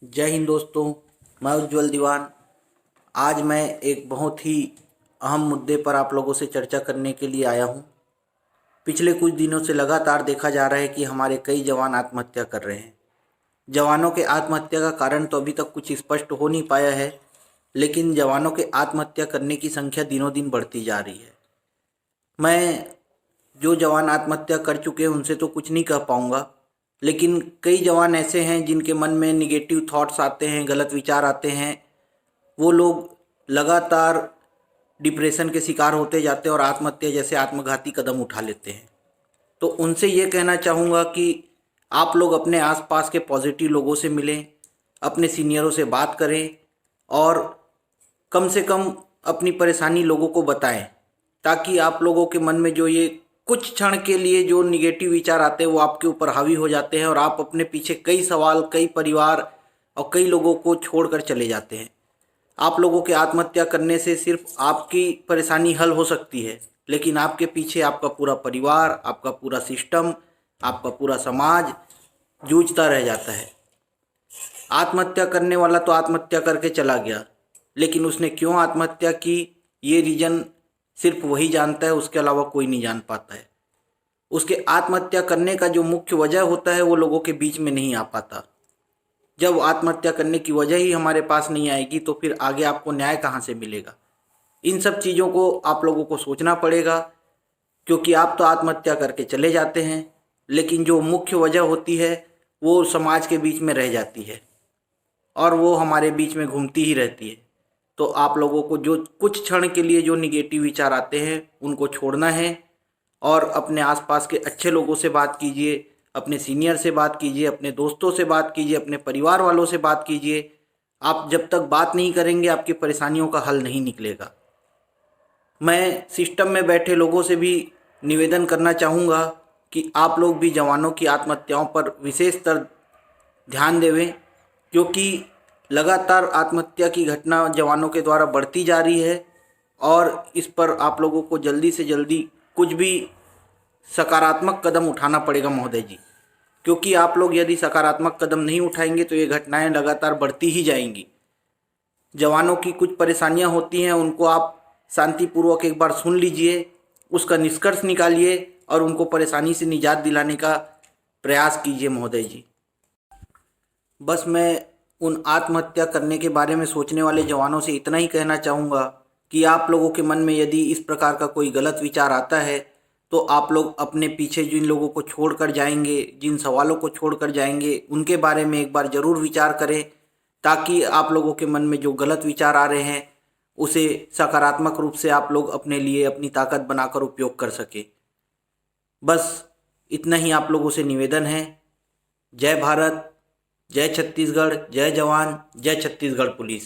जय हिंद दोस्तों। मैं उज्जवल दीवान। आज मैं एक बहुत ही अहम मुद्दे पर आप लोगों से चर्चा करने के लिए आया हूं। पिछले कुछ दिनों से लगातार देखा जा रहा है कि हमारे कई जवान आत्महत्या कर रहे हैं। जवानों के आत्महत्या का कारण तो अभी तक कुछ स्पष्ट हो नहीं पाया है, लेकिन जवानों के आत्महत्या करने की संख्या दिनों दिन बढ़ती जा रही है। मैं जो जवान आत्महत्या कर चुके हैं उनसे तो कुछ नहीं कह पाऊँगा, लेकिन कई जवान ऐसे हैं जिनके मन में निगेटिव थॉट्स आते हैं, गलत विचार आते हैं। वो लोग लगातार डिप्रेशन के शिकार होते जाते हैं और आत्महत्या जैसे आत्मघाती कदम उठा लेते हैं। तो उनसे ये कहना चाहूँगा कि आप लोग अपने आसपास के पॉजिटिव लोगों से मिलें, अपने सीनियरों से बात करें और कम से कम अपनी परेशानी लोगों को बताएं, ताकि आप लोगों के मन में जो ये कुछ क्षण के लिए जो निगेटिव विचार आते हैं वो आपके ऊपर हावी हो जाते हैं और आप अपने पीछे कई सवाल, कई परिवार और कई लोगों को छोड़कर चले जाते हैं। आप लोगों के आत्महत्या करने से सिर्फ आपकी परेशानी हल हो सकती है, लेकिन आपके पीछे आपका पूरा परिवार, आपका पूरा सिस्टम, आपका पूरा समाज जूझता रह जाता है। आत्महत्या करने वाला तो आत्महत्या करके चला गया, लेकिन उसने क्यों आत्महत्या की ये रीज़न सिर्फ वही जानता है, उसके अलावा कोई नहीं जान पाता है। उसके आत्महत्या करने का जो मुख्य वजह होता है वो लोगों के बीच में नहीं आ पाता। जब आत्महत्या करने की वजह ही हमारे पास नहीं आएगी तो फिर आगे आपको न्याय कहाँ से मिलेगा। इन सब चीज़ों को आप लोगों को सोचना पड़ेगा, क्योंकि आप तो आत्महत्या करके चले जाते हैं, लेकिन जो मुख्य वजह होती है वो समाज के बीच में रह जाती है और वो हमारे बीच में घूमती ही रहती है। तो आप लोगों को जो कुछ क्षण के लिए जो निगेटिव विचार आते हैं उनको छोड़ना है और अपने आसपास के अच्छे लोगों से बात कीजिए, अपने सीनियर से बात कीजिए, अपने दोस्तों से बात कीजिए, अपने परिवार वालों से बात कीजिए। आप जब तक बात नहीं करेंगे आपकी परेशानियों का हल नहीं निकलेगा। मैं सिस्टम में बैठे लोगों से भी निवेदन करना चाहूँगा कि आप लोग भी जवानों की आत्महत्याओं पर विशेषतर ध्यान देवें, क्योंकि लगातार आत्महत्या की घटना जवानों के द्वारा बढ़ती जा रही है और इस पर आप लोगों को जल्दी से जल्दी कुछ भी सकारात्मक कदम उठाना पड़ेगा महोदय जी। क्योंकि आप लोग यदि सकारात्मक कदम नहीं उठाएंगे तो ये घटनाएं लगातार बढ़ती ही जाएंगी। जवानों की कुछ परेशानियां होती हैं, उनको आप शांतिपूर्वक एक बार सुन लीजिए, उसका निष्कर्ष निकालिए और उनको परेशानी से निजात दिलाने का प्रयास कीजिए महोदय जी। बस मैं उन आत्महत्या करने के बारे में सोचने वाले जवानों से इतना ही कहना चाहूँगा कि आप लोगों के मन में यदि इस प्रकार का कोई गलत विचार आता है तो आप लोग अपने पीछे जिन लोगों को छोड़कर जाएंगे, जिन सवालों को छोड़कर जाएंगे, उनके बारे में एक बार ज़रूर विचार करें, ताकि आप लोगों के मन में जो गलत विचार आ रहे हैं उसे सकारात्मक रूप से आप लोग अपने लिए अपनी ताकत बनाकर उपयोग कर सके। बस इतना ही आप लोगों से निवेदन है। जय भारत, जय छत्तीसगढ़, जय जवान, जय छत्तीसगढ़ पुलिस।